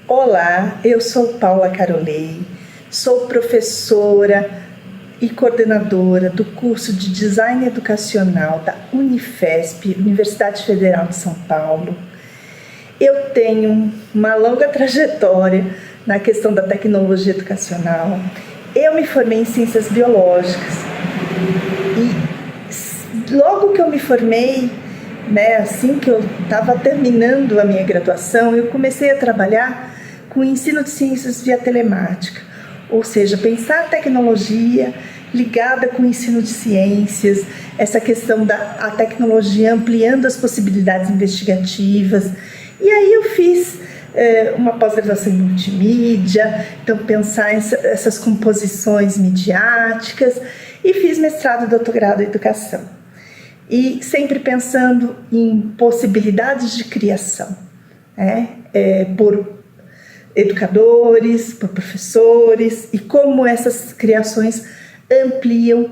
Olá, eu sou Paula Carolei, sou professora e coordenadora do curso de Design Educacional da Unifesp, Universidade Federal de São Paulo. Eu tenho uma longa trajetória na questão da tecnologia educacional. Eu me formei em Ciências Biológicas e logo que eu me formei, assim que eu estava terminando a minha graduação, eu comecei a trabalhar com o ensino de ciências via telemática, ou seja, pensar a tecnologia ligada com o ensino de ciências, essa questão da tecnologia ampliando as possibilidades investigativas. E aí eu fiz uma pós-graduação em multimídia, então pensar essas composições midiáticas, e fiz mestrado e doutorado em educação. E sempre pensando em possibilidades de criação, por educadores, por professores, e como essas criações ampliam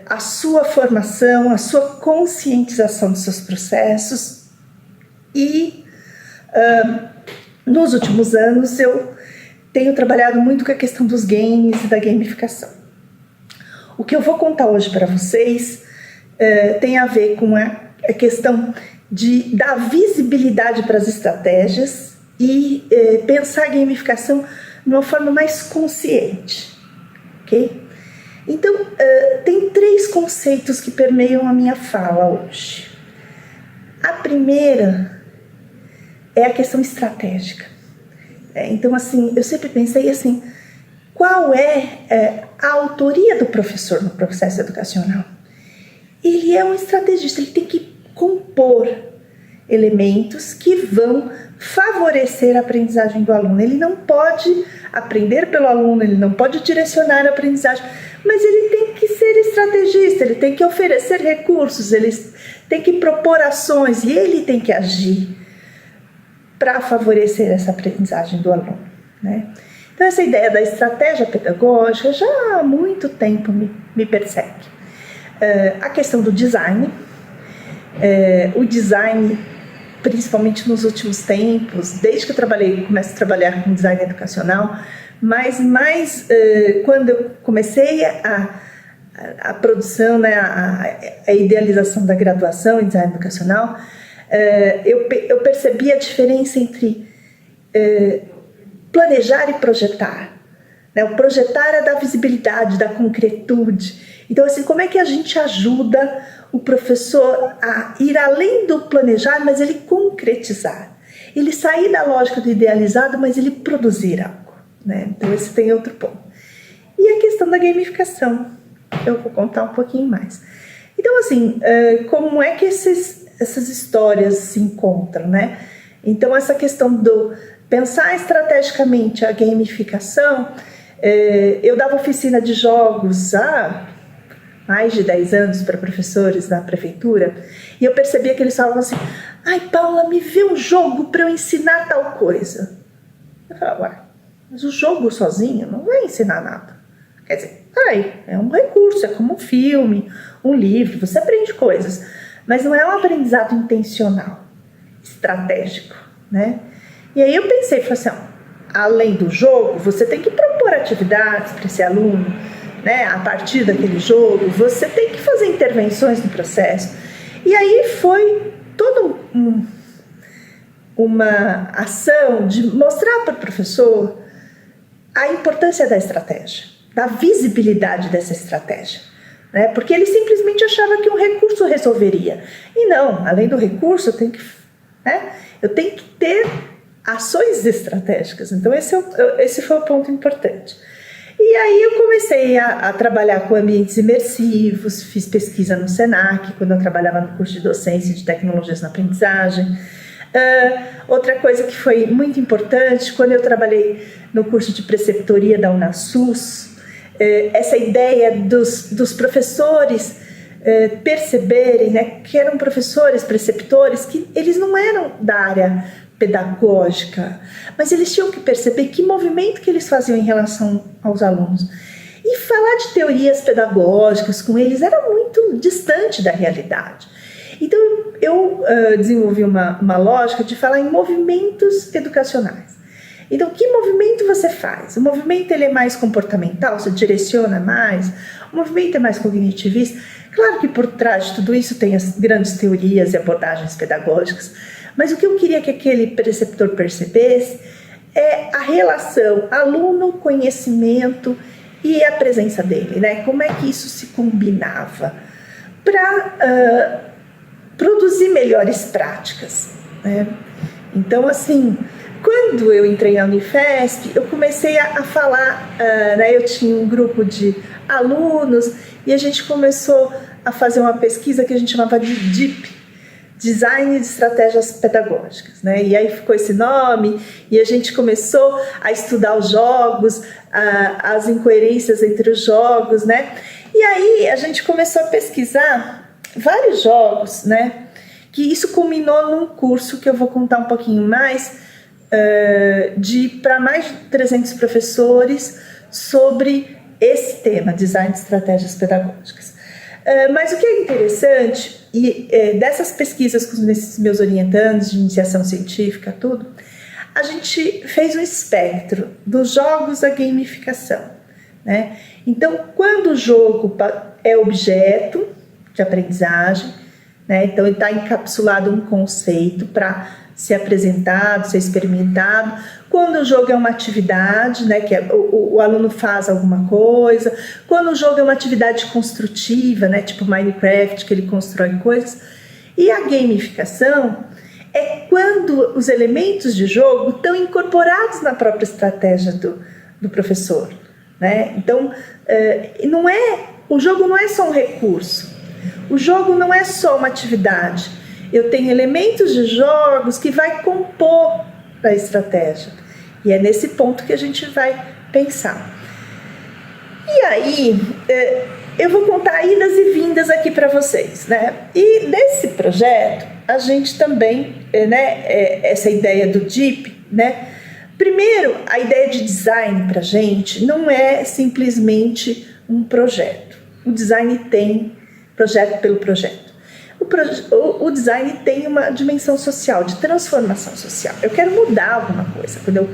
a sua formação, a sua conscientização dos seus processos. E nos últimos anos eu tenho trabalhado muito com a questão dos games e da gamificação. O que eu vou contar hoje para vocês tem a ver com a questão de dar visibilidade para as estratégias e pensar a gamificação de uma forma mais consciente, ok? Então, tem 3 conceitos que permeiam a minha fala hoje. A primeira é a questão estratégica. Então, assim, eu sempre pensei assim, qual é a autoria do professor no processo educacional? Ele é um estrategista, ele tem que compor elementos que vão favorecer a aprendizagem do aluno. Ele não pode aprender pelo aluno, ele não pode direcionar a aprendizagem, mas ele tem que ser estrategista, ele tem que oferecer recursos, ele tem que propor ações e ele tem que agir para favorecer essa aprendizagem do aluno, Então essa ideia da estratégia pedagógica já há muito tempo me persegue. A questão do design, o design, principalmente nos últimos tempos, desde que eu começo a trabalhar com design educacional, mas mais quando eu comecei a produção, a idealização da graduação em design educacional, eu percebi a diferença entre planejar e projetar. O projetar é da visibilidade, da concretude. Então, assim, como é que a gente ajuda o professor a ir além do planejar, mas ele concretizar? Ele sair da lógica do idealizado, mas ele produzir algo, Então, esse tem outro ponto. E a questão da gamificação, eu vou contar um pouquinho mais. Então, assim, como é que essas histórias se encontram, Então, essa questão do pensar estrategicamente a gamificação, eu dava oficina de jogos há mais de 10 anos para professores da prefeitura, e eu percebia que eles falavam assim, ai Paula, me vê um jogo para eu ensinar tal coisa. Eu falava, ué, mas o jogo sozinho não vai ensinar nada. Quer dizer, é um recurso, é como um filme, um livro, você aprende coisas, mas não é um aprendizado intencional, estratégico, E aí eu pensei, falei assim, além do jogo, você tem que propor atividades para esse aluno, a partir daquele jogo, você tem que fazer intervenções no processo. E aí foi toda uma ação de mostrar para o professor a importância da estratégia, da visibilidade dessa estratégia. Porque ele simplesmente achava que um recurso resolveria. E não, além do recurso, eu tenho que ter ações estratégicas. Então esse foi o ponto importante. E aí eu comecei a trabalhar com ambientes imersivos, fiz pesquisa no SENAC, quando eu trabalhava no curso de docência de tecnologias na aprendizagem. Outra coisa que foi muito importante, quando eu trabalhei no curso de preceptoria da UNASUS, essa ideia dos professores perceberem, que eram professores, preceptores, que eles não eram da área pedagógica, mas eles tinham que perceber que movimento que eles faziam em relação aos alunos. E falar de teorias pedagógicas com eles era muito distante da realidade. Então eu desenvolvi uma lógica de falar em movimentos educacionais. Então, que movimento você faz? O movimento ele é mais comportamental, você direciona mais? O movimento é mais cognitivista? Claro que por trás de tudo isso tem as grandes teorias e abordagens pedagógicas, mas o que eu queria que aquele preceptor percebesse é a relação aluno-conhecimento e a presença dele, né? Como é que isso se combinava para produzir melhores práticas, né? Então, assim, quando eu entrei na Unifesp, eu comecei a falar, né? Eu tinha um grupo de alunos e a gente começou a fazer uma pesquisa que a gente chamava de DEEP, Design de Estratégias Pedagógicas, né? E aí ficou esse nome e a gente começou a estudar os jogos, as incoerências entre os jogos, né? E aí a gente começou a pesquisar vários jogos, né? Que isso culminou num curso que eu vou contar um pouquinho mais, para mais de 300 professores sobre esse tema, Design de Estratégias Pedagógicas. Mas o que é interessante, e dessas pesquisas com esses meus orientandos de iniciação científica, tudo, a gente fez um espectro dos jogos à gamificação, né? Então, quando o jogo é objeto de aprendizagem, né? Então ele está encapsulado um conceito para ser apresentado, ser experimentado. Quando o jogo é uma atividade, né, que o aluno faz alguma coisa. Quando o jogo é uma atividade construtiva, né, tipo Minecraft, que ele constrói coisas. E a gamificação é quando os elementos de jogo estão incorporados na própria estratégia do professor, né? Então, o jogo não é só um recurso. O jogo não é só uma atividade. Eu tenho elementos de jogos que vai compor a estratégia. E é nesse ponto que a gente vai pensar. E aí, eu vou contar idas e vindas aqui para vocês, né? E nesse projeto, a gente também, né, essa ideia do DEEP, né? Primeiro, a ideia de design para a gente não é simplesmente um projeto. O design tem projeto pelo projeto. O design tem uma dimensão social, de transformação social. Eu quero mudar alguma coisa. Quando eu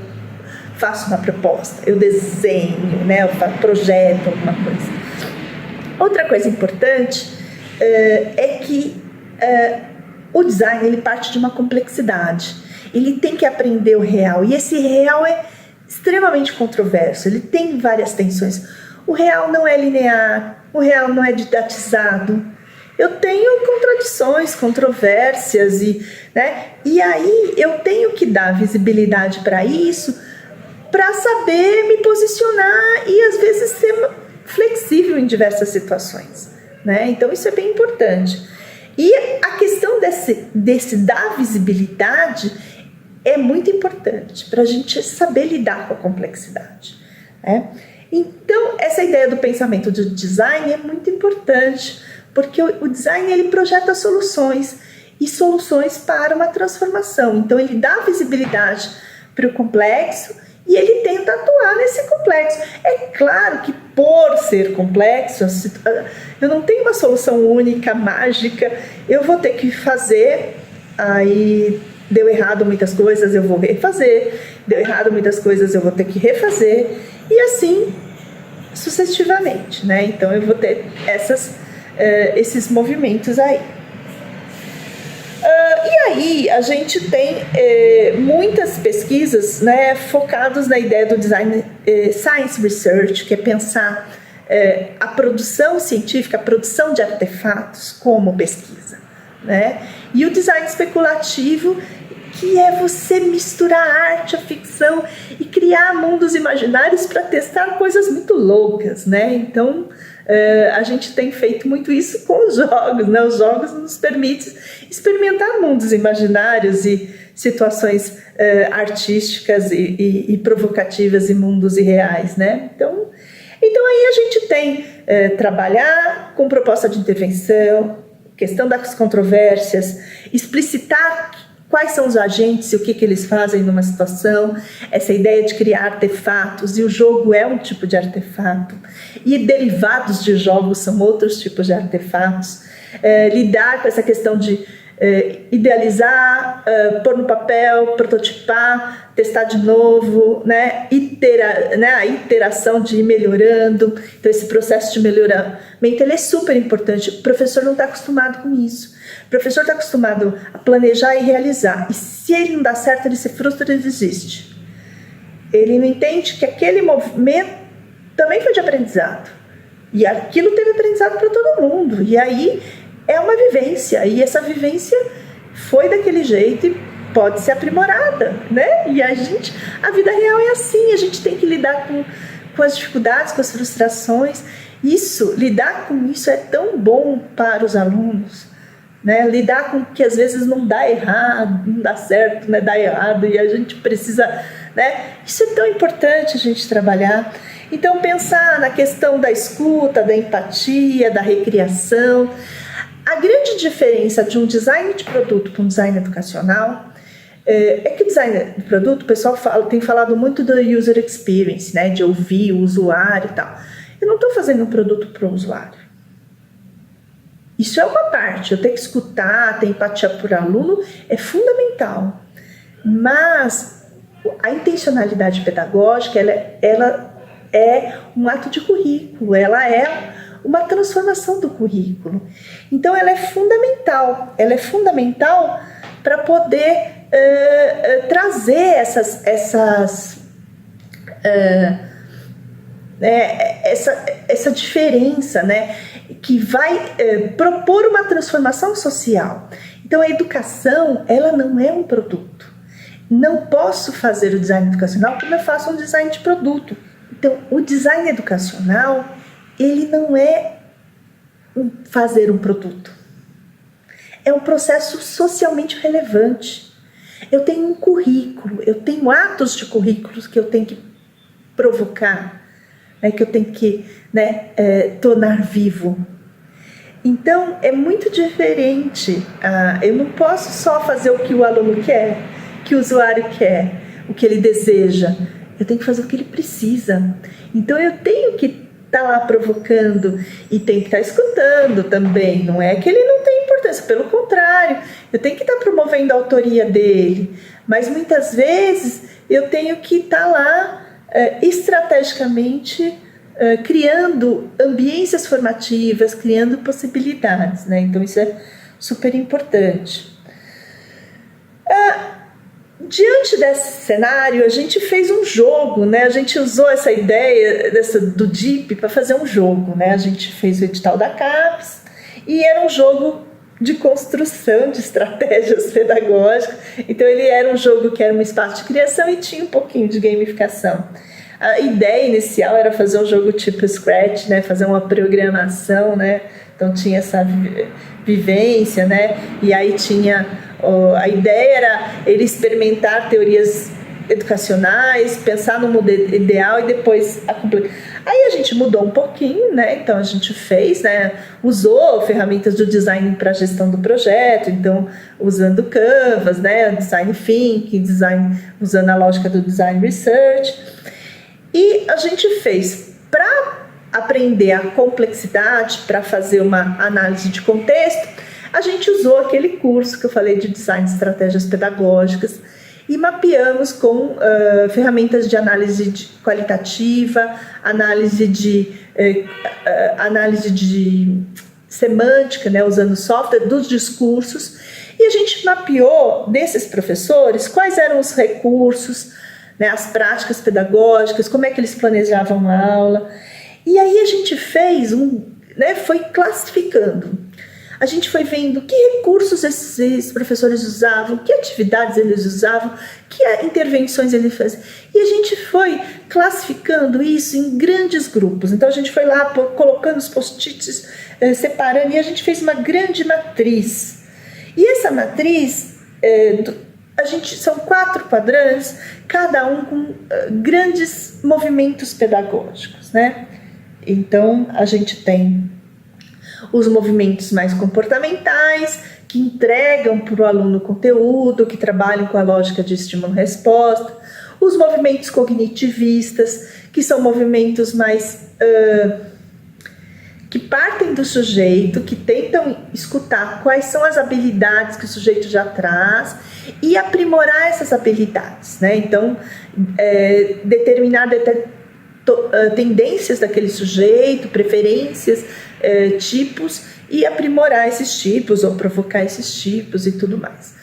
faço uma proposta, eu desenho, né, eu projeto alguma coisa. Outra coisa importante é que o design ele parte de uma complexidade. Ele tem que aprender o real. E esse real é extremamente controverso. Ele tem várias tensões. O real não é linear. O real não é didatizado. Eu tenho contradições, controvérsias, né? E aí eu tenho que dar visibilidade para isso, para saber me posicionar e às vezes ser flexível em diversas situações, né? Então isso é bem importante. E a questão desse dar visibilidade é muito importante para a gente saber lidar com a complexidade, né? Então essa ideia do pensamento de design é muito importante, porque o design ele projeta soluções e soluções para uma transformação. Então ele dá visibilidade para o complexo e ele tenta atuar nesse complexo. É claro que por ser complexo, eu não tenho uma solução única, mágica, eu vou ter que fazer, aí deu errado muitas coisas, eu vou refazer, deu errado muitas coisas, eu vou ter que refazer, e assim sucessivamente, né? Então eu vou ter esses movimentos aí. E aí a gente tem muitas pesquisas, né, focadas na ideia do design science research, que é pensar a produção científica, a produção de artefatos como pesquisa, né? E o design especulativo, que é você misturar a arte, a ficção e criar mundos imaginários para testar coisas muito loucas, né? Então a gente tem feito muito isso com os jogos, né? Os jogos nos permitem experimentar mundos imaginários e situações artísticas e provocativas e mundos irreais, né? Então aí a gente tem trabalhar com proposta de intervenção, questão das controvérsias, explicitar quais são os agentes e o que eles fazem numa situação, essa ideia de criar artefatos, e o jogo é um tipo de artefato, e derivados de jogos são outros tipos de artefatos, lidar com essa questão de idealizar, pôr no papel, prototipar, testar de novo, né? A iteração de ir melhorando. Então, esse processo de melhoramento ele é super importante. O professor não está acostumado com isso. O professor está acostumado a planejar e realizar. E se ele não dá certo, ele se frustra e desiste. Ele não entende que aquele movimento também foi de aprendizado. E aquilo teve aprendizado para todo mundo. E aí é uma vivência. E essa vivência foi daquele jeito e pode ser aprimorada, né? E a vida real é assim. A gente tem que lidar com as dificuldades, com as frustrações. Lidar com isso é tão bom para os alunos, né? Lidar com que às vezes não dá errado, não dá certo, né? Dá errado e a gente precisa, né? Isso é tão importante a gente trabalhar. Então, pensar na questão da escuta, da empatia, da recriação. A grande diferença de um design de produto para um design educacional é que o design de produto, o pessoal tem falado muito do user experience, né? De ouvir o usuário e tal. Eu não estou fazendo um produto para o usuário. Isso é uma parte. Eu tenho que escutar, ter empatia por aluno, é fundamental. Mas a intencionalidade pedagógica, ela é um ato de currículo, ela é uma transformação do currículo. Então, ela é fundamental para poder trazer essa diferença, né, que vai propor uma transformação social. Então, a educação, ela não é um produto. Não posso fazer o design educacional como eu faço um design de produto. Então, o design educacional, ele não é fazer um produto. É um processo socialmente relevante. Eu tenho um currículo, eu tenho atos de currículos que eu tenho que provocar, né, que eu tenho que tornar vivo. Então, é muito diferente. Eu não posso só fazer o que o aluno quer, que o usuário quer, o que ele deseja. Eu tenho que fazer o que ele precisa. Então, eu tenho que estar lá provocando e tenho que estar escutando também. Não é que ele não tem importância, pelo contrário, eu tenho que estar promovendo a autoria dele. Mas, muitas vezes, eu tenho que estar lá estrategicamente criando ambiências formativas, criando possibilidades, né? Então, isso é super importante. Diante desse cenário, a gente fez um jogo, né? A gente usou essa ideia do DIP para fazer um jogo, né? A gente fez o edital da CAPES e era um jogo de construção de estratégias pedagógicas. Então, ele era um jogo que era um espaço de criação e tinha um pouquinho de gamificação. A ideia inicial era fazer um jogo tipo Scratch, né? Fazer uma programação, né? Então, tinha essa vivência, né? E aí a ideia era ele experimentar teorias educacionais, pensar no modelo ideal e depois Aí a gente mudou um pouquinho, né? Então a gente fez, né? Usou ferramentas do design para a gestão do projeto, então usando Canvas, né? Design Thinking, usando a lógica do Design Research. E a gente fez para aprender a complexidade, para fazer uma análise de contexto, a gente usou aquele curso que eu falei de design de estratégias pedagógicas e mapeamos com ferramentas de análise qualitativa, análise de semântica, né, usando software dos discursos, e a gente mapeou desses professores quais eram os recursos, né, as práticas pedagógicas, como é que eles planejavam a aula. E aí a gente fez foi classificando. A gente foi vendo que recursos esses professores usavam, que atividades eles usavam, que intervenções eles faziam. E a gente foi classificando isso em grandes grupos. Então a gente foi lá colocando os post-its, separando, e a gente fez uma grande matriz. E essa matriz, são 4 quadrantes, cada um com grandes movimentos pedagógicos, né? Então, a gente tem os movimentos mais comportamentais, que entregam para o aluno conteúdo, que trabalham com a lógica de estímulo-resposta, os movimentos cognitivistas, que são movimentos mais que partem do sujeito, que tentam escutar quais são as habilidades que o sujeito já traz e aprimorar essas habilidades, né? Então, determinar tendências daquele sujeito, preferências, tipos, e aprimorar esses tipos ou provocar esses tipos e tudo mais.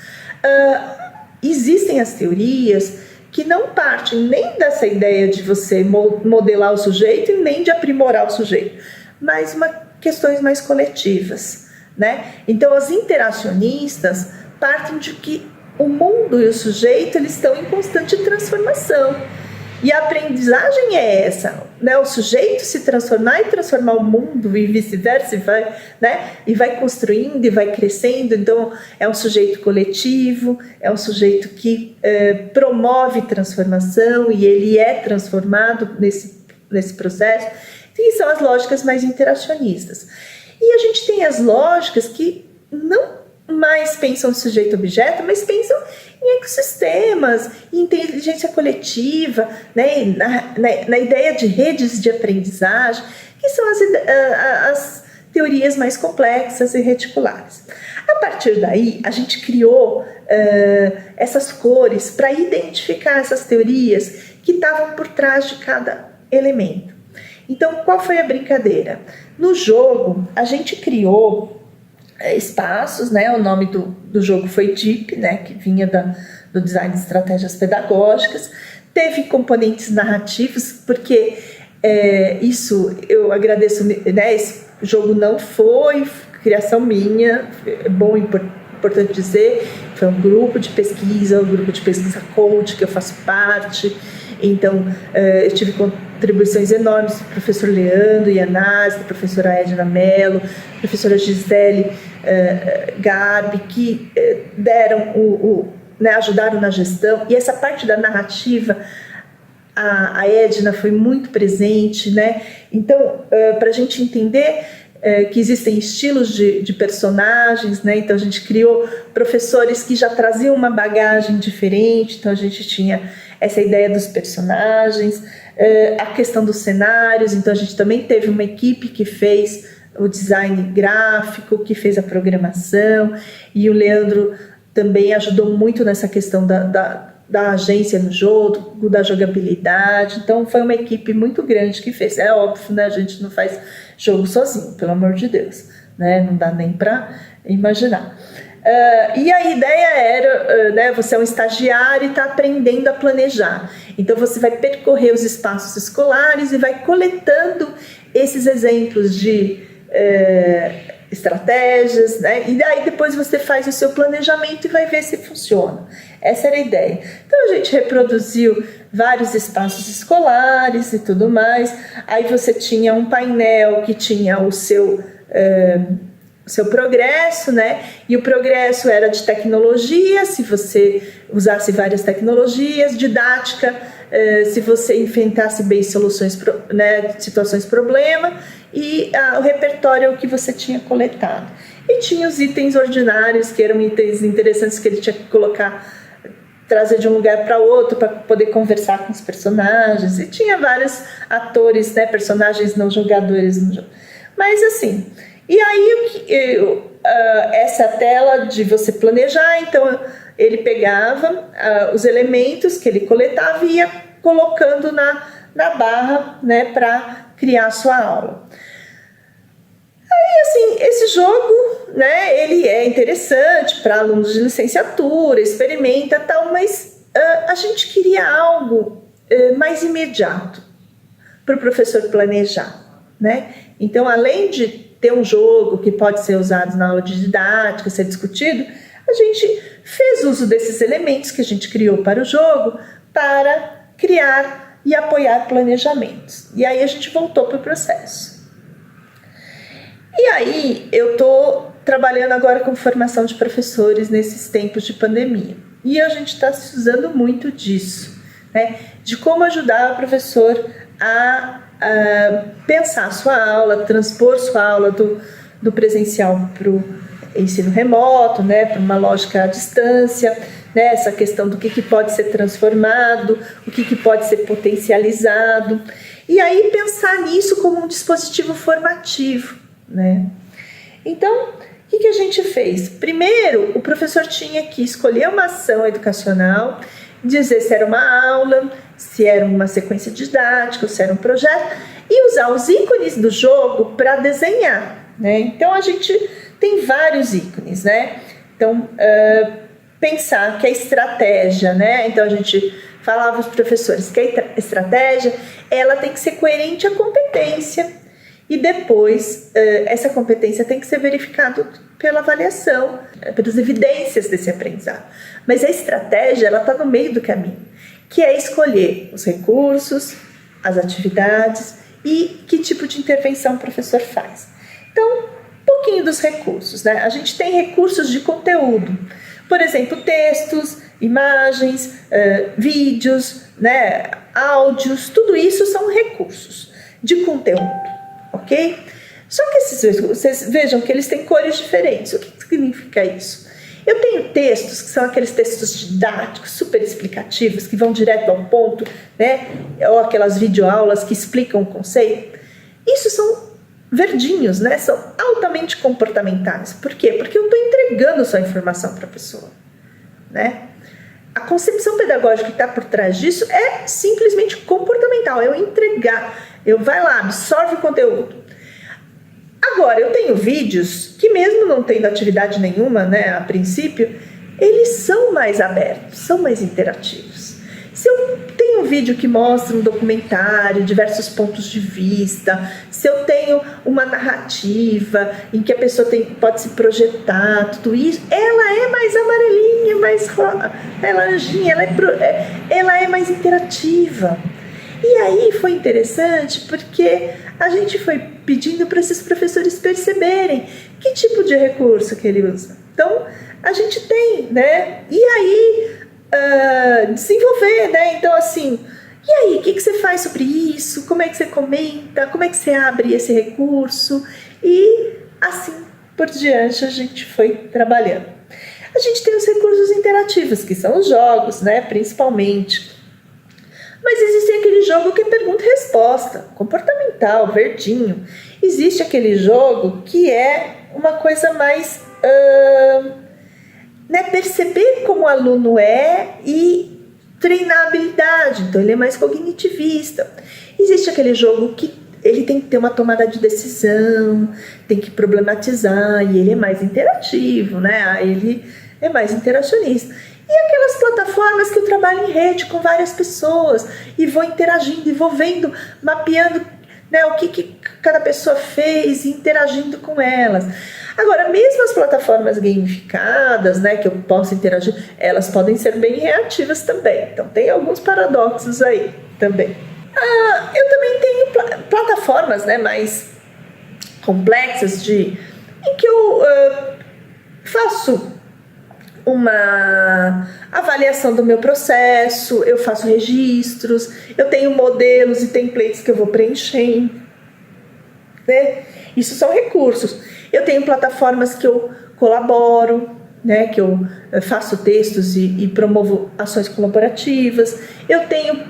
Existem as teorias que não partem nem dessa ideia de você modelar o sujeito e nem de aprimorar o sujeito, mas questões mais coletivas, né? Então, as interacionistas partem de que o mundo e o sujeito eles estão em constante transformação. E a aprendizagem é essa, né? O sujeito se transformar e transformar o mundo e vice-versa, e vai construindo e vai crescendo. Então, é um sujeito coletivo, é um sujeito que promove transformação e ele é transformado nesse processo. E são as lógicas mais interacionistas. E a gente tem as lógicas que não mais pensam no sujeito-objeto, mas pensam em ecossistemas, em inteligência coletiva, né, na ideia de redes de aprendizagem, que são as teorias mais complexas e reticulares. A partir daí, a gente criou essas cores para identificar essas teorias que estavam por trás de cada elemento. Então, qual foi a brincadeira? No jogo, a gente criou espaços, né? O nome do jogo foi DEEP, né? Que vinha do design de estratégias pedagógicas. Teve componentes narrativos, porque isso eu agradeço, né? Esse jogo não foi criação minha, é bom e importante dizer, foi um grupo de pesquisa coach, que eu faço parte. Então, eu tive contribuições enormes do professor Leandro Iannazzi, da professora Edna Mello, professora Gisele Garbi, que deram né, ajudaram na gestão. E essa parte da narrativa, a Edna foi muito presente, né? Então, para a gente entender que existem estilos de personagens, né? Então a gente criou professores que já traziam uma bagagem diferente, então a gente tinha essa ideia dos personagens, a questão dos cenários, então a gente também teve uma equipe que fez o design gráfico, que fez a programação, e o Leandro também ajudou muito nessa questão da agência no jogo, da jogabilidade. Então foi uma equipe muito grande que fez. É óbvio, né? A gente não faz jogo sozinho, pelo amor de Deus, né? Não dá nem para imaginar. E a ideia era, né, você é um estagiário e está aprendendo a planejar. Então você vai percorrer os espaços escolares e vai coletando esses exemplos de estratégias, né? E daí depois você faz o seu planejamento e vai ver se funciona. Essa era a ideia. Então a gente reproduziu vários espaços escolares e tudo mais. Aí você tinha um painel que tinha o seu progresso, né? E o progresso era de tecnologia, se você usasse várias tecnologias, didática, se você enfrentasse bem soluções, né, situações problema, e o repertório é o que você tinha coletado. E tinha os itens ordinários, que eram itens interessantes que ele tinha que colocar, trazer de um lugar para outro para poder conversar com os personagens, e tinha vários atores, né, personagens não jogadores no jogo. Mas assim, e aí essa tela de você planejar, então ele pegava os elementos que ele coletava e ia colocando na barra, né, para criar a sua aula. Aí, assim, esse jogo, né, ele é interessante para alunos de licenciatura, experimenta tal, mas a gente queria algo mais imediato para o professor planejar, né? Então, além de ter um jogo que pode ser usado na aula de didática, ser discutido, a gente fez uso desses elementos que a gente criou para o jogo para criar e apoiar planejamentos. E aí a gente voltou para o processo. E aí eu estou trabalhando agora com formação de professores nesses tempos de pandemia. E a gente está se usando muito disso, né? De como ajudar o professor a pensar a sua aula, transpor sua aula do presencial para o ensino remoto, né? Para uma lógica à distância, né? Essa questão do que pode ser transformado, o que pode ser potencializado. E aí pensar nisso como um dispositivo formativo, né? Então, o que a gente fez? Primeiro, o professor tinha que escolher uma ação educacional, dizer se era uma aula, se era uma sequência didática, se era um projeto, e usar os ícones do jogo para desenhar, né? Então, a gente tem vários ícones, né? Então, pensar que a estratégia, né? Então, a gente falava aos professores que a estratégia, ela tem que ser coerente à competência, e depois essa competência tem que ser verificada pela avaliação, pelas evidências desse aprendizado. Mas a estratégia, ela está no meio do caminho, que é escolher os recursos, as atividades e que tipo de intervenção o professor faz. Então, um pouquinho dos recursos, né? A gente tem recursos de conteúdo, por exemplo, textos, imagens, vídeos, né? Áudios, tudo isso são recursos de conteúdo, ok? Só que vocês vejam que eles têm cores diferentes. O que significa isso? Eu tenho textos que são aqueles textos didáticos, super explicativos, que vão direto ao ponto, né? Ou aquelas videoaulas que explicam o conceito. Isso são verdinhos, né? São altamente comportamentais. Por quê? Porque eu estou entregando só a informação para a pessoa, né? A concepção pedagógica que está por trás disso é simplesmente comportamental, é eu entregar, eu vai lá, absorve o conteúdo. Agora, eu tenho vídeos que mesmo não tendo atividade nenhuma, né, a princípio, eles são mais abertos, são mais interativos. Se eu tenho um vídeo que mostra um documentário, diversos pontos de vista, se eu tenho uma narrativa em que a pessoa pode se projetar, tudo isso, ela é mais amarelinha, mais laranjinha, ela é mais interativa. E aí foi interessante porque a gente foi pedindo para esses professores perceberem que tipo de recurso que ele usa. Então, a gente tem, né? E aí, desenvolver, né? Então, assim, e aí, o que você faz sobre isso? Como é que você comenta? Como é que você abre esse recurso? E assim por diante a gente foi trabalhando. A gente tem os recursos interativos, que são os jogos, né? Principalmente. Mas existe aquele jogo que é pergunta e resposta, comportamental, verdinho. Existe aquele jogo que é uma coisa mais né, perceber como o aluno é e treinar a habilidade. Então ele é mais cognitivista. Existe aquele jogo que ele tem que ter uma tomada de decisão, tem que problematizar, e ele é mais interativo, né? Ele é mais interacionista. E aquelas plataformas que eu trabalho em rede com várias pessoas e vou interagindo e vou vendo, mapeando, né, o que cada pessoa fez e interagindo com elas. Agora, mesmo as plataformas gamificadas, né, que eu posso interagir, elas podem ser bem reativas também. Então, tem alguns paradoxos aí também. Eu também tenho plataformas, né, mais complexas em que eu faço uma avaliação do meu processo, eu faço registros, eu tenho modelos e templates que eu vou preenchendo, né? Isso são recursos. Eu tenho plataformas que eu colaboro, né? Que eu faço textos e promovo ações colaborativas. Eu tenho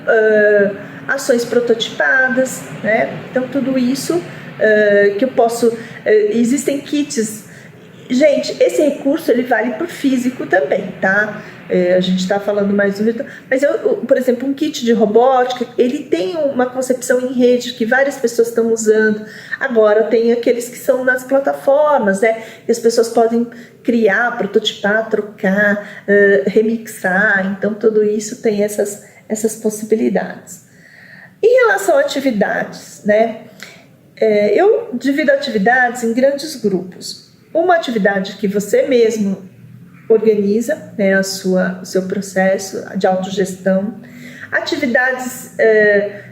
ações prototipadas, né? Então tudo isso que eu posso... existem kits. Gente, esse recurso ele vale para o físico também, tá? A gente está falando mais do virtual, mas por exemplo, um kit de robótica, ele tem uma concepção em rede que várias pessoas estão usando. Agora tem aqueles que são nas plataformas, né? Que as pessoas podem criar, prototipar, trocar, remixar. Então tudo isso tem essas possibilidades. Em relação a atividades, né? Eu divido atividades em grandes grupos. Uma atividade que você mesmo organiza, né, o seu processo de autogestão. Atividades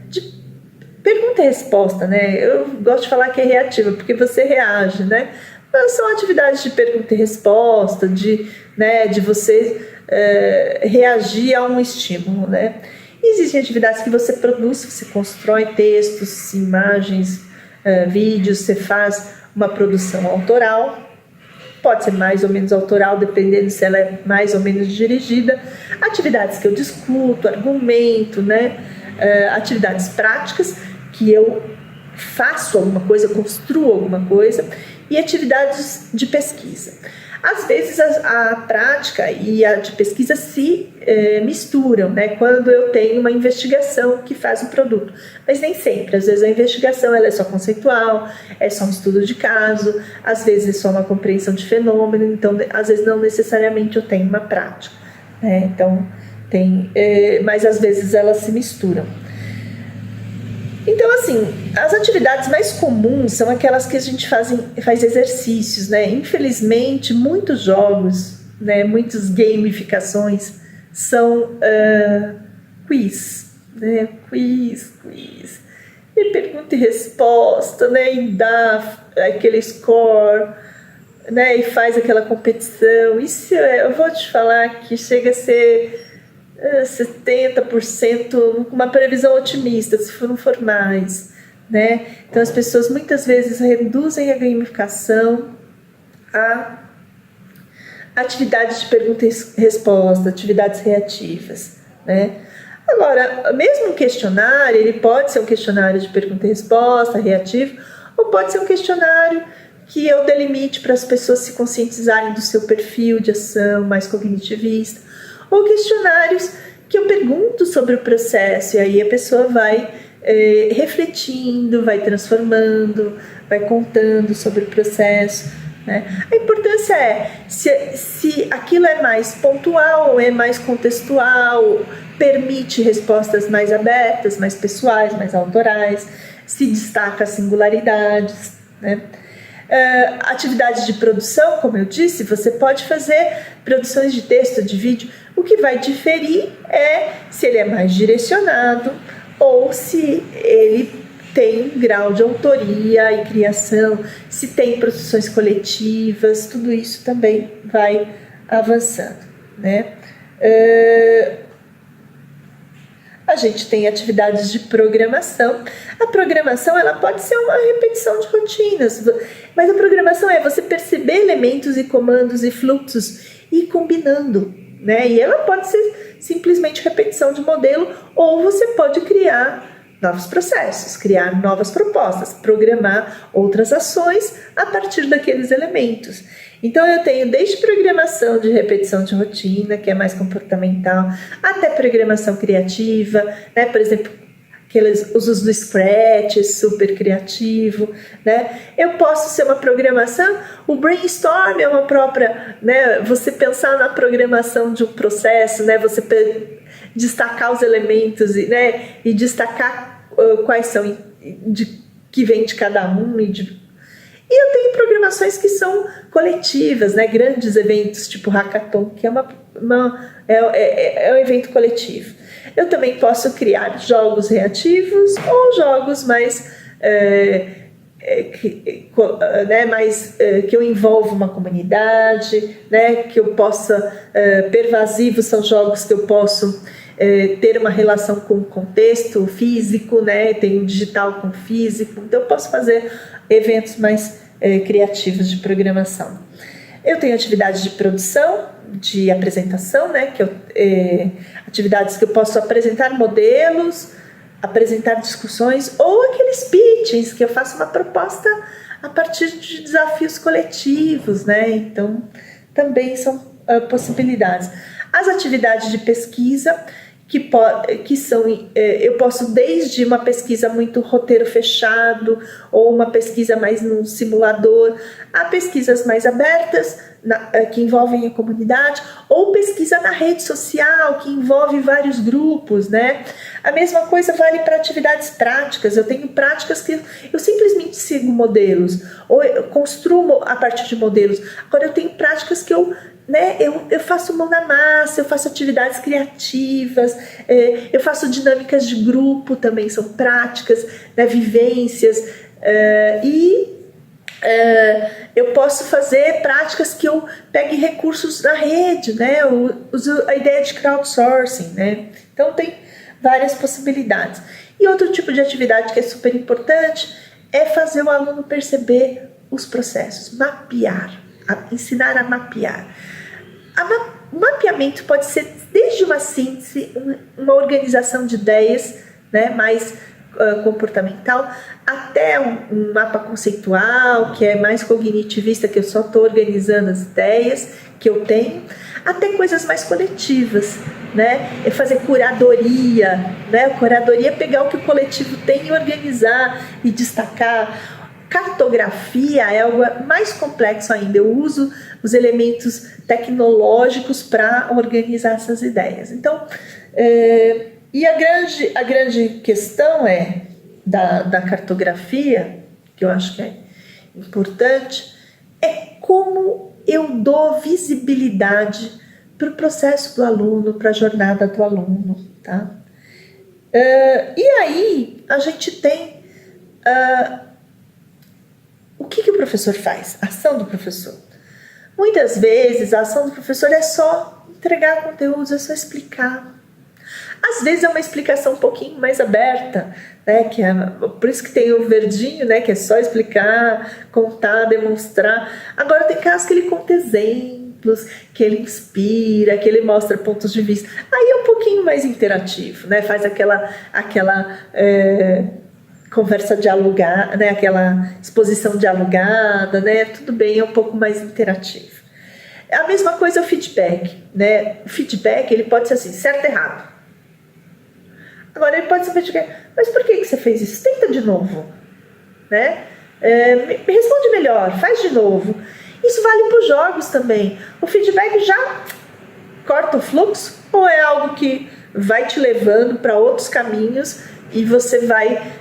de pergunta e resposta, né? Eu gosto de falar que é reativa, porque você reage, né? Mas são atividades de pergunta e resposta, de você reagir a um estímulo, né? Existem atividades que você produz, você constrói textos, imagens, vídeos, você faz uma produção autoral. Pode ser mais ou menos autoral, dependendo se ela é mais ou menos dirigida. Atividades que eu discuto, argumento, né? Atividades práticas que eu faço alguma coisa, construo alguma coisa, e atividades de pesquisa. Às vezes a prática e a de pesquisa se misturam, né? Quando eu tenho uma investigação que faz um produto, mas nem sempre. Às vezes a investigação ela é só conceitual, é só um estudo de caso, às vezes é só uma compreensão de fenômeno, então às vezes não necessariamente eu tenho uma prática, né? Então mas às vezes elas se misturam. Então, assim, as atividades mais comuns são aquelas que a gente faz exercícios, né? Infelizmente, muitos jogos, né, muitas gamificações são quiz, né? Quiz. E pergunta e resposta, né? E dá aquele score, né? E faz aquela competição. Isso eu vou te falar que chega a ser 70%, uma previsão otimista, se não for mais, né? Então as pessoas muitas vezes reduzem a gamificação a atividades de pergunta e resposta, atividades reativas, né? Agora, mesmo um questionário, ele pode ser um questionário de pergunta e resposta, reativo, ou pode ser um questionário que eu delimite para as pessoas se conscientizarem do seu perfil de ação mais cognitivista, ou questionários que eu pergunto sobre o processo, e aí a pessoa vai refletindo, vai transformando, vai contando sobre o processo, né? A importância é se aquilo é mais pontual, é mais contextual, permite respostas mais abertas, mais pessoais, mais autorais, se destaca singularidades, né? Atividades de produção, como eu disse, você pode fazer produções de texto, de vídeo. O que vai diferir é se ele é mais direcionado ou se ele tem grau de autoria e criação, se tem produções coletivas, tudo isso também vai avançando, né? A gente tem atividades de programação. A programação ela pode ser uma repetição de rotinas, mas a programação é você perceber elementos e comandos e fluxos e ir combinando, né? E ela pode ser simplesmente repetição de modelo, ou você pode criar novos processos, criar novas propostas, programar outras ações a partir daqueles elementos. Então eu tenho desde programação de repetição de rotina, que é mais comportamental, até programação criativa, né? Por exemplo, aqueles usos do Scratch, super criativo, né? Eu posso ser uma programação, o brainstorm é uma própria, né? Você pensar na programação de um processo, né? Você destacar os elementos, né? E destacar quais são que vem de cada um e eu tenho programações que são coletivas, né? Grandes eventos tipo Hackathon, que é um evento coletivo. Eu também posso criar jogos reativos ou jogos mais que eu envolvo uma comunidade, né? Que eu possa pervasivos são jogos que eu posso ter uma relação com o contexto físico, né? Tem o digital com o físico, então eu posso fazer eventos mais criativos de programação. Eu tenho atividades de produção, de apresentação, né? Atividades que eu posso apresentar modelos, apresentar discussões, ou aqueles pitchings que eu faço uma proposta a partir de desafios coletivos, né? Então também são possibilidades. As atividades de pesquisa que são, eu posso desde uma pesquisa muito roteiro fechado ou uma pesquisa mais num simulador, a pesquisas mais abertas que envolvem a comunidade, ou pesquisa na rede social que envolve vários grupos, né? A mesma coisa vale para atividades práticas. Eu tenho práticas que eu simplesmente sigo modelos ou eu construo a partir de modelos. Agora eu tenho práticas que eu faço mão na massa, eu faço atividades criativas, eu faço dinâmicas de grupo, também são práticas, né, vivências, eu posso fazer práticas que eu pegue recursos na rede, né, eu uso a ideia de crowdsourcing, né, então tem várias possibilidades. E outro tipo de atividade que é super importante é fazer o aluno perceber os processos, mapear, ensinar a mapear. O mapeamento pode ser desde uma síntese, uma organização de ideias, né, mais comportamental, até um mapa conceitual, que é mais cognitivista, que eu só estou organizando as ideias que eu tenho, até coisas mais coletivas, né? É fazer curadoria, né? Curadoria é pegar o que o coletivo tem e organizar e destacar. Cartografia é algo mais complexo ainda. Eu uso os elementos tecnológicos para organizar essas ideias. Então, e a grande questão da cartografia, que eu acho que é importante, é como eu dou visibilidade para o processo do aluno, para a jornada do aluno. Tá? E aí a gente tem o que o professor faz? A ação do professor. Muitas vezes a ação do professor é só entregar conteúdos, é só explicar. Às vezes é uma explicação um pouquinho mais aberta, né? Por isso que tem o verdinho, né? Que é só explicar, contar, demonstrar. Agora tem casos que ele conta exemplos, que ele inspira, que ele mostra pontos de vista. Aí é um pouquinho mais interativo, né? Faz aquela conversa dialogada, né? Aquela exposição dialogada, né? Tudo bem, é um pouco mais interativo. A mesma coisa é o feedback, né? O feedback, ele pode ser assim, certo ou errado. Agora ele pode ser, mas por que você fez isso? Tenta de novo, né? Me responde melhor, faz de novo. Isso vale para os jogos também. O feedback já corta o fluxo ou é algo que vai te levando para outros caminhos e você vai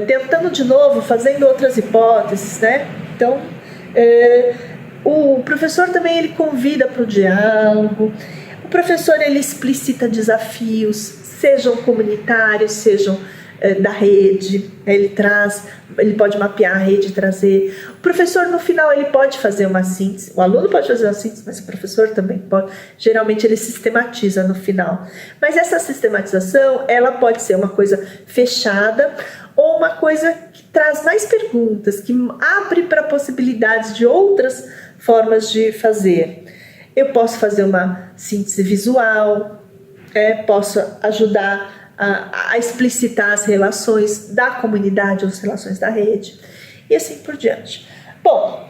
tentando de novo, fazendo outras hipóteses, né? Então, o professor também ele convida para o diálogo. O professor ele explicita desafios, sejam comunitários, sejam da rede, ele pode mapear a rede e trazer. O professor no final ele pode fazer uma síntese, o aluno pode fazer uma síntese, mas o professor também pode. Geralmente ele sistematiza no final. Mas essa sistematização ela pode ser uma coisa fechada ou uma coisa que traz mais perguntas, que abre para possibilidades de outras formas de fazer. Eu posso fazer uma síntese visual, posso ajudar a explicitar as relações da comunidade, as relações da rede, e assim por diante. Bom,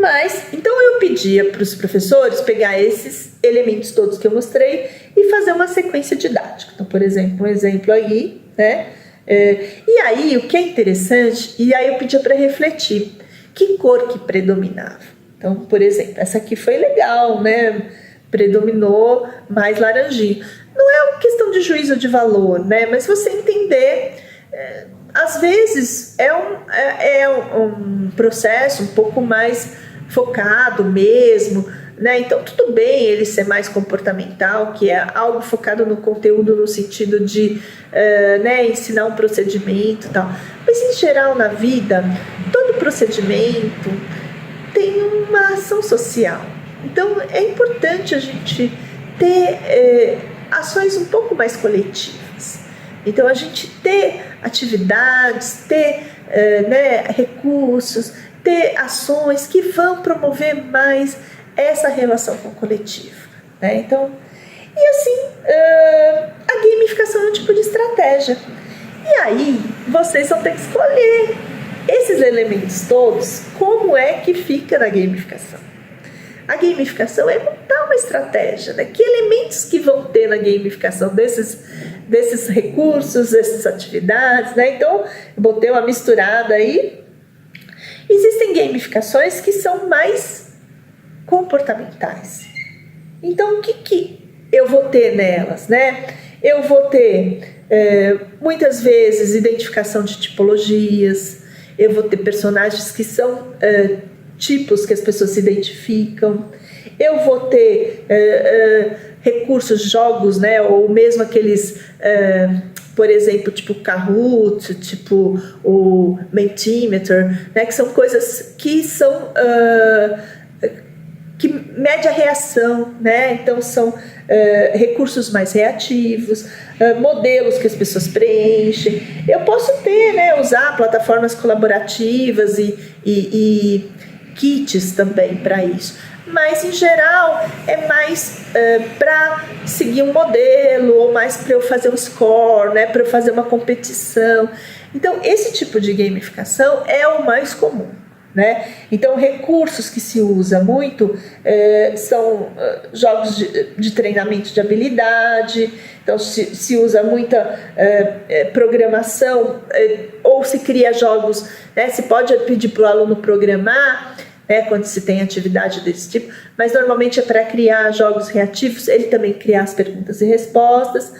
mas então eu pedia para os professores pegar esses elementos todos que eu mostrei e fazer uma sequência didática. Então, por exemplo, um exemplo aí, né? E aí, o que é interessante, e aí eu pedia para refletir, que cor que predominava. Então, por exemplo, essa aqui foi legal, né? Predominou mais laranjinho. Não é uma questão de juízo de valor, né? Mas você entender, às vezes é um processo um pouco mais focado mesmo, né? Então tudo bem ele ser mais comportamental, que é algo focado no conteúdo no sentido de ensinar um procedimento e tal. Mas em geral na vida, todo procedimento tem uma ação social. Então é importante a gente ter ações um pouco mais coletivas. Então a gente ter atividades, ter recursos, ter ações que vão promover mais essa relação com o coletivo, né? Então, e assim, a gamificação é um tipo de estratégia. E aí vocês vão ter que escolher esses elementos todos, como é que fica na gamificação. A gamificação é montar uma estratégia, né? Que elementos que vão ter na gamificação desses recursos, dessas atividades, né? Então, eu botei uma misturada aí. Existem gamificações que são mais comportamentais. Então, o que eu vou ter nelas, né? Eu vou ter, muitas vezes, identificação de tipologias, eu vou ter personagens que são tipos que as pessoas se identificam, eu vou ter recursos, jogos, né, ou mesmo aqueles, por exemplo, tipo Kahoot, tipo o Mentimeter, né, que são coisas que são que mede a reação, né? Então são recursos mais reativos, modelos que as pessoas preenchem. Eu posso ter, né, usar plataformas colaborativas e kits também para isso. Mas, em geral, é mais para seguir um modelo, ou mais para eu fazer um score, né, para eu fazer uma competição. Então, esse tipo de gamificação é o mais comum, né? Então, recursos que se usa muito são jogos de treinamento de habilidade. Então, se usa muita programação, ou se cria jogos, né? Se pode pedir para o aluno programar, quando se tem atividade desse tipo, mas normalmente é para criar jogos reativos, ele também criar as perguntas e respostas.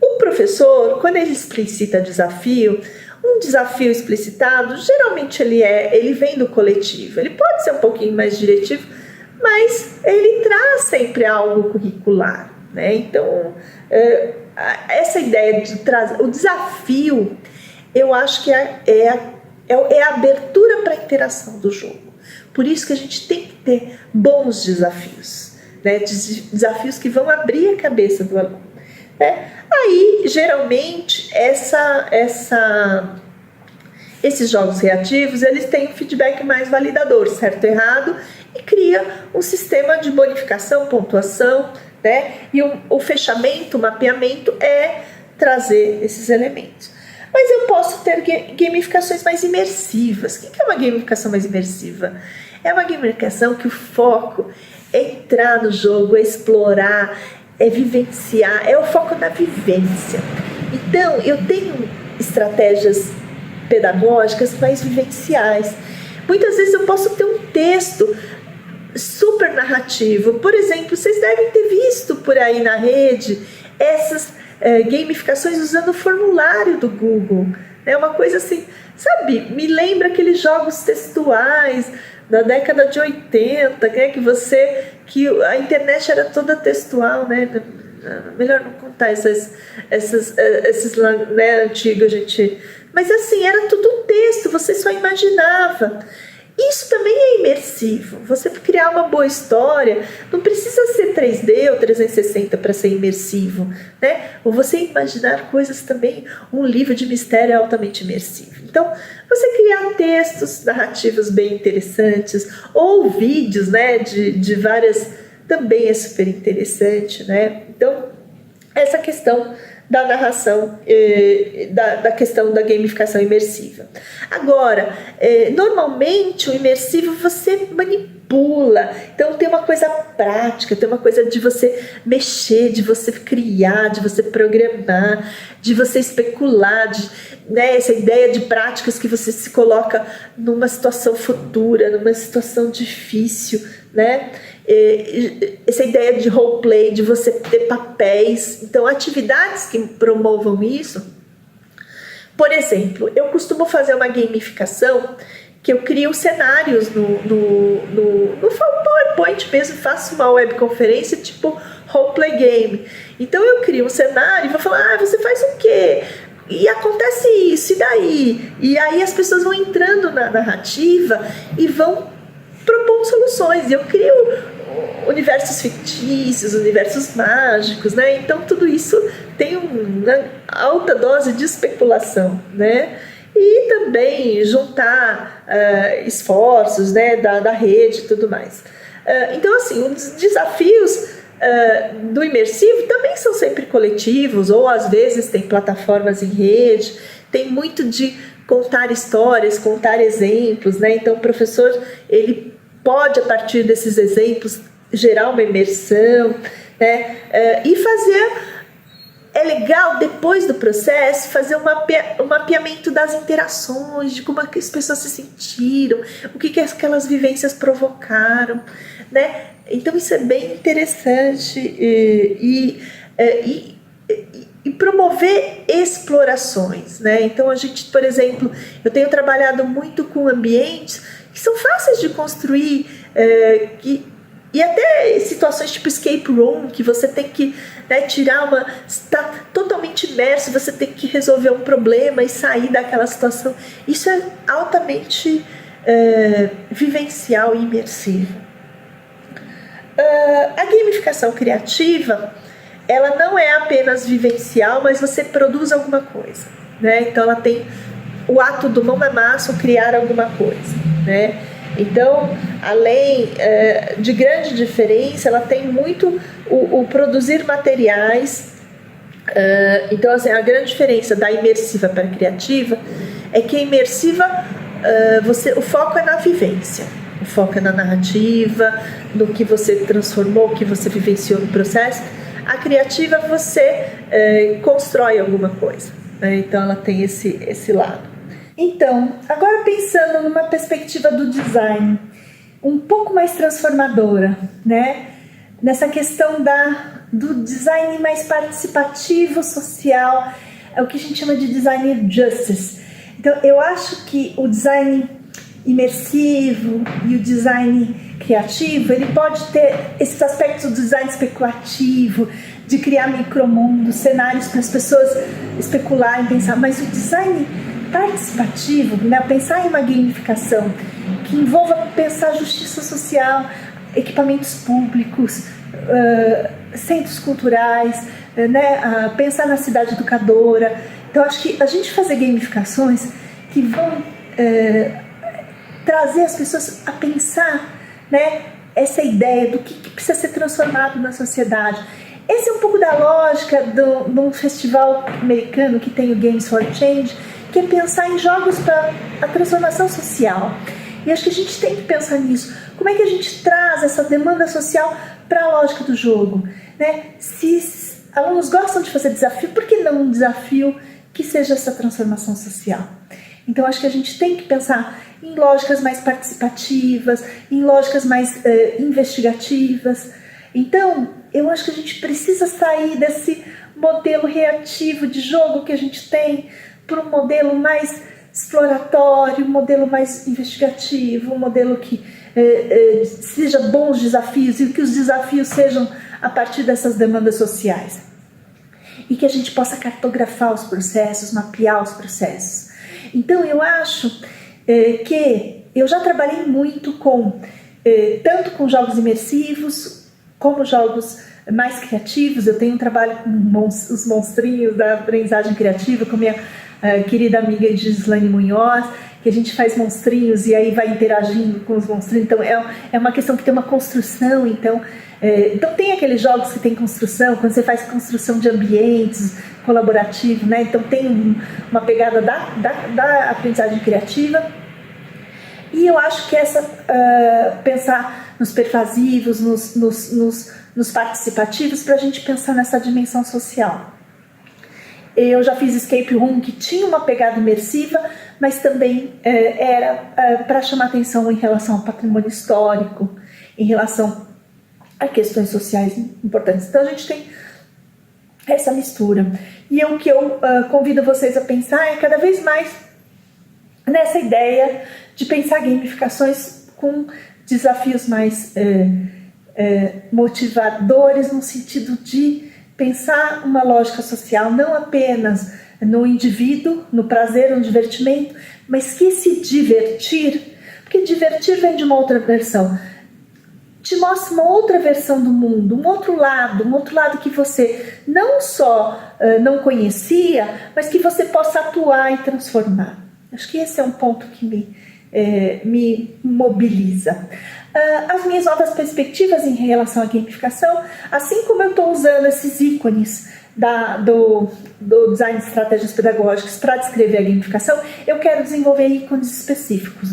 O professor, quando ele explicita desafio, um desafio explicitado, geralmente ele vem do coletivo, ele pode ser um pouquinho mais diretivo, mas ele traz sempre algo curricular, né? Então, essa ideia de trazer o desafio, eu acho que é a abertura para a interação do jogo. Por isso que a gente tem que ter bons desafios, né? Desafios que vão abrir a cabeça do aluno, né? Aí, geralmente, esses jogos reativos, eles têm um feedback mais validador, certo e errado, e cria um sistema de bonificação, pontuação, né? E o fechamento, o mapeamento é trazer esses elementos. Mas eu posso ter gamificações mais imersivas. O que é uma gamificação mais imersiva? É uma gamificação que o foco é entrar no jogo, é explorar, é vivenciar, é o foco na vivência. Então, eu tenho estratégias pedagógicas mais vivenciais. Muitas vezes eu posso ter um texto super narrativo. Por exemplo, vocês devem ter visto por aí na rede essas gamificações usando o formulário do Google. É uma coisa assim, sabe, me lembra aqueles jogos textuais da década de 80, né, que a internet era toda textual, né? Melhor não contar esses né, antigos, gente. Mas assim, era tudo texto, você só imaginava. Isso também é imersivo. Você criar uma boa história não precisa ser 3D ou 360 para ser imersivo, né? Ou você imaginar coisas também. Um livro de mistério é altamente imersivo. Então, você criar textos narrativos bem interessantes ou vídeos, né, de várias, também é super interessante, né? Então, essa questão da narração, da questão da gamificação imersiva. Agora, normalmente o imersivo você manipula, então tem uma coisa prática, tem uma coisa de você mexer, de você criar, de você programar, de você especular, né, essa ideia de práticas que você se coloca numa situação futura, numa situação difícil, né? Essa ideia de roleplay, de você ter papéis. Então, atividades que promovam isso. Por exemplo, eu costumo fazer uma gamificação que eu crio cenários no PowerPoint mesmo, faço uma webconferência tipo roleplay game. Então eu crio um cenário e vou falar, você faz o quê? E acontece isso, e daí? E aí as pessoas vão entrando na narrativa e vão propondo soluções. Eu crio universos fictícios, universos mágicos, né? Então tudo isso tem uma alta dose de especulação, né? E também juntar esforços, né, da rede e tudo mais. Então, assim, os desafios do imersivo também são sempre coletivos, ou às vezes tem plataformas em rede, tem muito de contar histórias, contar exemplos, né? Então o professor, ele pode, a partir desses exemplos, gerar uma imersão, né? E fazer, é legal depois do processo fazer um mapeamento das interações, de como as pessoas se sentiram, o que aquelas vivências provocaram, né? Então isso é bem interessante e promover explorações, né? Então a gente, por exemplo, eu tenho trabalhado muito com ambientes que são fáceis de construir, e até situações tipo escape room, que você tem que, né, está totalmente imerso, você tem que resolver um problema e sair daquela situação. Isso é altamente vivencial e imersivo. A gamificação criativa, ela não é apenas vivencial, mas você produz alguma coisa, né? Então ela tem o ato do mão na massa, ou criar alguma coisa, né? Então, além de grande diferença, ela tem muito o produzir materiais. Então, assim, a grande diferença da imersiva para a criativa é que a imersiva, o foco é na vivência, o foco é na narrativa, no que você transformou, o que você vivenciou no processo. A criativa, você constrói alguma coisa, né? Então, ela tem esse lado. Então, agora pensando numa perspectiva do design, um pouco mais transformadora, né? Nessa questão do design mais participativo, social, é o que a gente chama de design justice. Então, eu acho que o design imersivo e o design criativo, ele pode ter esses aspectos do design especulativo, de criar micromundos, cenários para as pessoas especularem, pensar, mas o design participativo, né, pensar em uma gamificação que envolva pensar justiça social, equipamentos públicos, centros culturais, né, pensar na cidade educadora. Então, acho que a gente fazer gamificações que vão trazer as pessoas a pensar, né, essa ideia do que precisa ser transformado na sociedade. Esse é um pouco da lógica de um festival americano que tem o Games for Change, que é pensar em jogos para a transformação social. E acho que a gente tem que pensar nisso. Como é que a gente traz essa demanda social para a lógica do jogo, né? Se alunos gostam de fazer desafio, por que não um desafio que seja essa transformação social? Então, acho que a gente tem que pensar em lógicas mais participativas, em lógicas mais investigativas. Então, eu acho que a gente precisa sair desse modelo reativo de jogo que a gente tem para um modelo mais exploratório, um modelo mais investigativo, um modelo que seja bons desafios e que os desafios sejam a partir dessas demandas sociais. E que a gente possa cartografar os processos, mapear os processos. Então, eu acho que eu já trabalhei muito tanto com jogos imersivos, como jogos mais criativos. Eu tenho um trabalho com os monstrinhos da aprendizagem criativa, com minha querida amiga Gislaine Munhoz, que a gente faz monstrinhos e aí vai interagindo com os monstrinhos. Então, é uma questão que tem uma construção. Então tem aqueles jogos que tem construção, quando você faz construção de ambientes colaborativo, né? Então tem uma pegada da aprendizagem criativa. E eu acho que pensar nos pervasivos, nos participativos, para a gente pensar nessa dimensão social. Eu já fiz escape room que tinha uma pegada imersiva, mas também era para chamar atenção em relação ao patrimônio histórico, em relação a questões sociais importantes. Então a gente tem essa mistura. E o que eu convido vocês a pensar é cada vez mais nessa ideia de pensar gamificações com desafios mais motivadores, no sentido de pensar uma lógica social, não apenas no indivíduo, no prazer, no divertimento, mas que se divertir, porque divertir vem de uma outra versão, te mostra uma outra versão do mundo, um outro lado que você não só não conhecia, mas que você possa atuar e transformar. Acho que esse é um ponto que me mobiliza. As minhas novas perspectivas em relação à gamificação, assim como eu estou usando esses ícones do design de estratégias pedagógicas para descrever a gamificação, eu quero desenvolver ícones específicos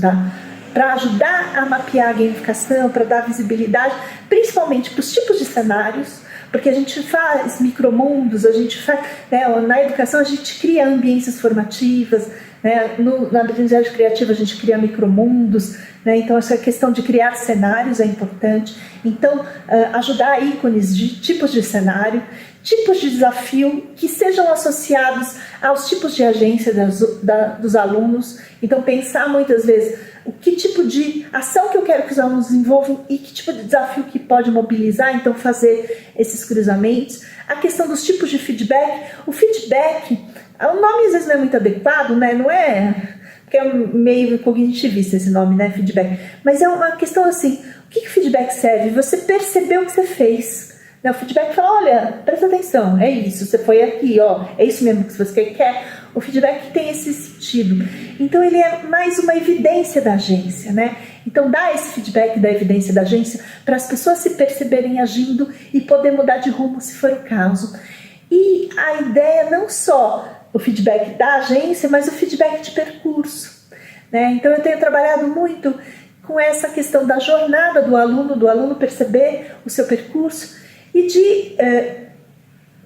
para ajudar a mapear a gamificação, para dar visibilidade, principalmente para os tipos de cenários, porque a gente faz micromundos, a gente faz, né, na educação a gente cria ambiências formativas, né, na aprendizagem criativa a gente cria micromundos, né, então essa questão de criar cenários é importante. Então, ajudar ícones de tipos de cenário, tipos de desafio que sejam associados aos tipos de agência dos alunos. Então, pensar muitas vezes que tipo de ação que eu quero que os alunos desenvolvam e que tipo de desafio que pode mobilizar, então fazer esses cruzamentos. A questão dos tipos de feedback. O feedback, o nome às vezes não é muito adequado, né? Não é, porque é meio cognitivista esse nome, né? Feedback. Mas é uma questão assim, o que feedback serve? Você percebeu o que você fez. O feedback fala, olha, presta atenção, é isso, você foi aqui, ó, é isso mesmo que você quer. O feedback tem esse sentido. Então, ele é mais uma evidência da agência, né? Então, dá esse feedback da evidência da agência para as pessoas se perceberem agindo e poder mudar de rumo, se for o caso. E a ideia não só o feedback da agência, mas o feedback de percurso, né? Então, eu tenho trabalhado muito com essa questão da jornada do aluno perceber o seu percurso e de...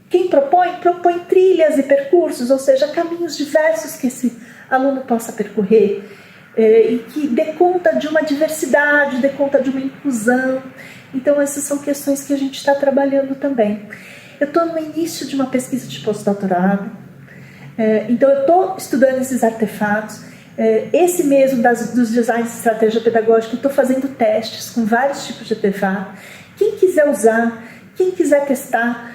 quem propõe trilhas e percursos, ou seja, caminhos diversos que esse aluno possa percorrer, e que dê conta de uma diversidade, dê conta de uma inclusão. Então, essas são questões que a gente está trabalhando também. Eu estou no início de uma pesquisa de pós-doutorado, então eu estou estudando esses artefatos. Esse mesmo dos designs de estratégia pedagógica, eu estou fazendo testes com vários tipos de artefato. Quem quiser usar, quem quiser testar,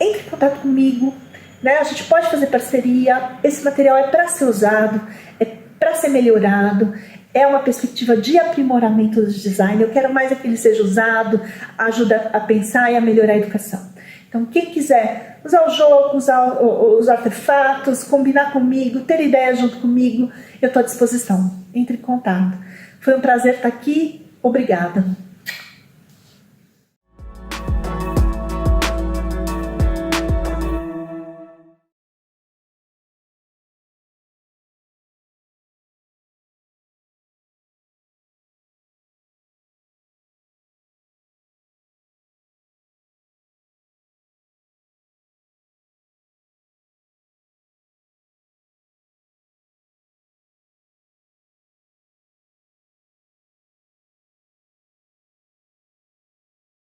entre em contato comigo, né? A gente pode fazer parceria. Esse material é para ser usado, é para ser melhorado, é uma perspectiva de aprimoramento do design. Eu quero mais é que ele seja usado, ajuda a pensar e a melhorar a educação. Então, quem quiser usar o jogo, usar os artefatos, combinar comigo, ter ideias junto comigo, eu estou à disposição. Entre em contato. Foi um prazer estar aqui. Obrigada.